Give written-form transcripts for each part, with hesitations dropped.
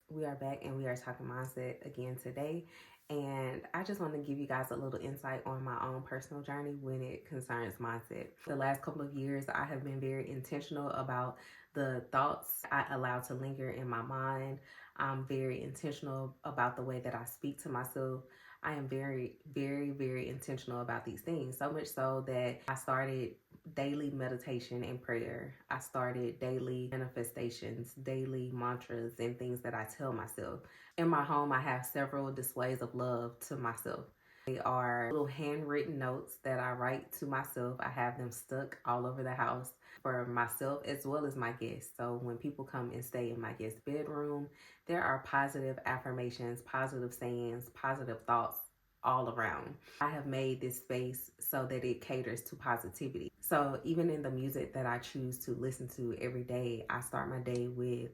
We are back and we are talking mindset again today. And I just want to give you guys a little insight on my own personal journey when it concerns mindset. The last couple of years, I have been very intentional about the thoughts I allow to linger in my mind. I'm very intentional about the way that I speak to myself. I am very intentional about these things. So much so that I started daily meditation and prayer. I started daily manifestations, daily mantras, and things that I tell myself. In my home, I have several displays of love to myself. They are little handwritten notes that I write to myself. I have them stuck all over the house for myself as well as my guests. So when people come and stay in my guest bedroom, there are positive affirmations, positive sayings, positive thoughts all around. I have made this space so that it caters to positivity. So even in the music that I choose to listen to every day, I start my day with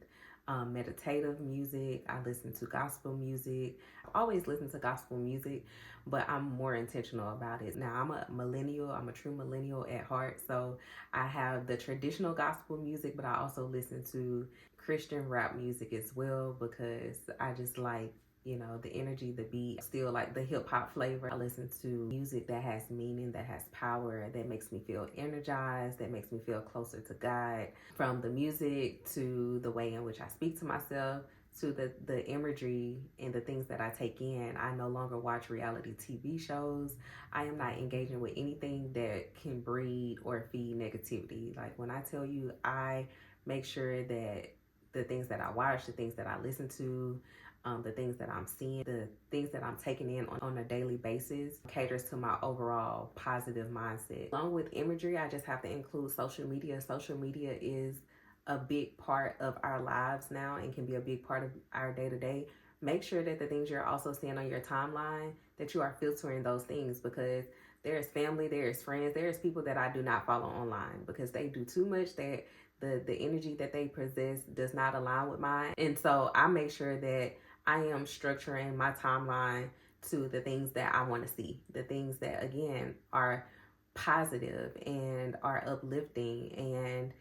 meditative music. I listen to gospel music. I always listen to gospel music, but I'm more intentional about it. Now, I'm a millennial. I'm a true millennial at heart. So I have the traditional gospel music, but I also listen to Christian rap music as well because I just like the energy, the beat, still like the hip hop flavor. I listen to music that has meaning, that has power, that makes me feel energized, that makes me feel closer to God. From the music to the way in which I speak to myself, to the imagery and the things that I take in. I no longer watch reality TV shows. I am not engaging with anything that can breed or feed negativity. Like when I tell you, I make sure that the things that I watch, the things that I listen to, the things that I'm seeing, the things that I'm taking in on a daily basis caters to my overall positive mindset. Along with imagery, I just have to include social media. Social media is a big part of our lives now and can be a big part of our day to day. Make sure that the things you're also seeing on your timeline, that you are filtering those things, because there's family, there's friends, there's people that I do not follow online because they do too much, that the energy that they possess does not align with mine. And so I make sure that I am structuring my timeline to the things that I want to see, the things that, again, are positive and are uplifting. And,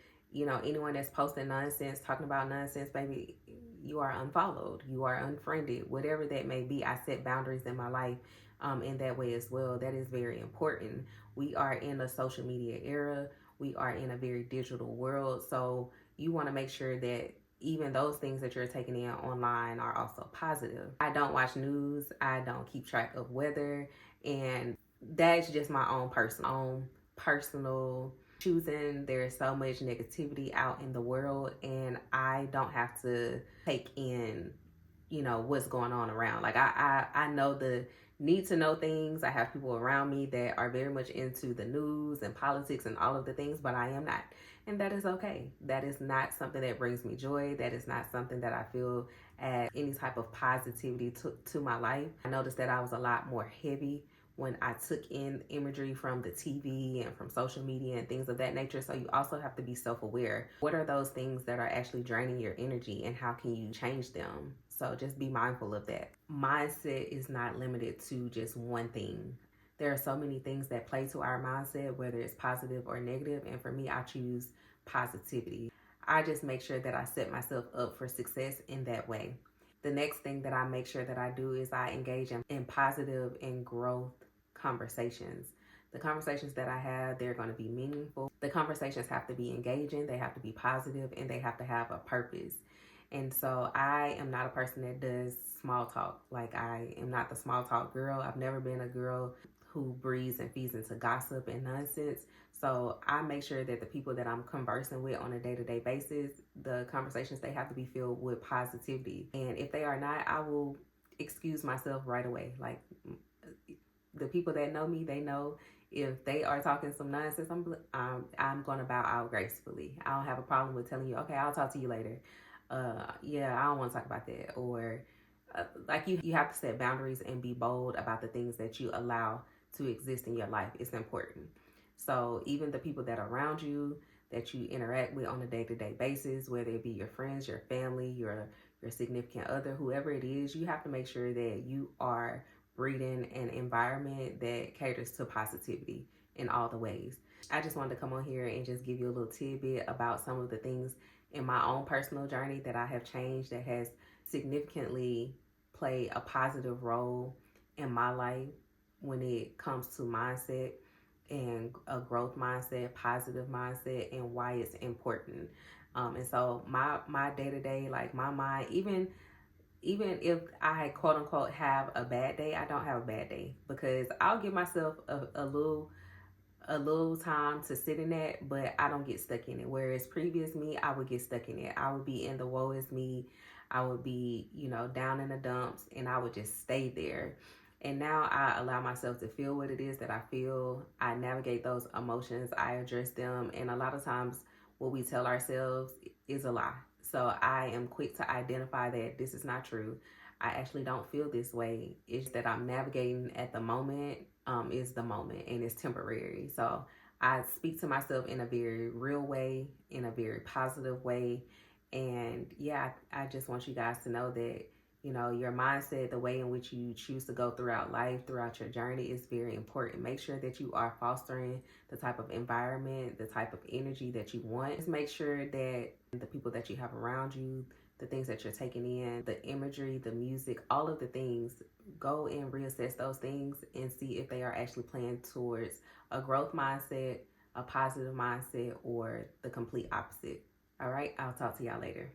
anyone that's posting nonsense, talking about nonsense, baby, you are unfollowed, you are unfriended, whatever that may be. I set boundaries in my life in that way as well. That is very important. We are in a social media era. We are in a very digital world. So you want to make sure that even those things that you're taking in online are also positive. I don't watch news. I don't keep track of weather. And that's just my own personal choosing. There's so much negativity out in the world, and I don't have to take in what's going on around. Like I know the need to know things. I have people around me that are very much into the news and politics and all of the things, but I am not. And that is okay. That is not something that brings me joy. That is not something that I feel adds any type of positivity to my life. I noticed that I was a lot more heavy when I took in imagery from the TV and from social media and things of that nature. So you also have to be self-aware. What are those things that are actually draining your energy, and how can you change them? So just be mindful of that. Mindset is not limited to just one thing. There are so many things that play to our mindset, whether it's positive or negative. And for me, I choose positivity. I just make sure that I set myself up for success in that way. The next thing that I make sure that I do is I engage in positive and growth conversations. The conversations that I have, they're going to be meaningful. The conversations have to be engaging, they have to be positive, and they have to have a purpose. And so I am not a person that does small talk. Like, I am not the small talk girl. I've never been a girl who breathes and feeds into gossip and nonsense. So I make sure that the people that I'm conversing with on a day-to-day basis, the conversations, they have to be filled with positivity. And if they are not, I will excuse myself right away. Like, the people that know me, they know if they are talking some nonsense, I'm going to bow out gracefully. I don't have a problem with telling you, okay, I'll talk to you later. Yeah, I don't want to talk about that. Or like you have to set boundaries and be bold about the things that you allow to exist in your life. It's important. So even the people that are around you, that you interact with on a day-to-day basis, whether it be your friends, your family, your significant other, whoever it is, you have to make sure that you are breeding an environment that caters to positivity in all the ways. I just wanted to come on here and just give you a little tidbit about some of the things in my own personal journey that I have changed, that has significantly play a positive role in my life when it comes to mindset and a growth mindset, positive mindset, and why it's important. And so my day to day, like my mind, even if I quote unquote have a bad day, I don't have a bad day, because I'll give myself a little time to sit in that, but I don't get stuck in it. Whereas previous me, I would get stuck in it. I would be in the woe is me. I would be, down in the dumps, and I would just stay there. And now I allow myself to feel what it is that I feel. I navigate those emotions. I address them. And a lot of times what we tell ourselves is a lie. So I am quick to identify that this is not true. I actually don't feel this way. It's that I'm navigating at the moment, is the moment, and it's temporary. So I speak to myself in a very real way, in a very positive way. And yeah, I just want you guys to know that, your mindset, the way in which you choose to go throughout life, throughout your journey, is very important. Make sure that you are fostering the type of environment, the type of energy that you want. Just make sure that the people that you have around you, the things that you're taking in, the imagery, the music, all of the things, go and reassess those things and see if they are actually playing towards a growth mindset, a positive mindset, or the complete opposite. All right, I'll talk to y'all later.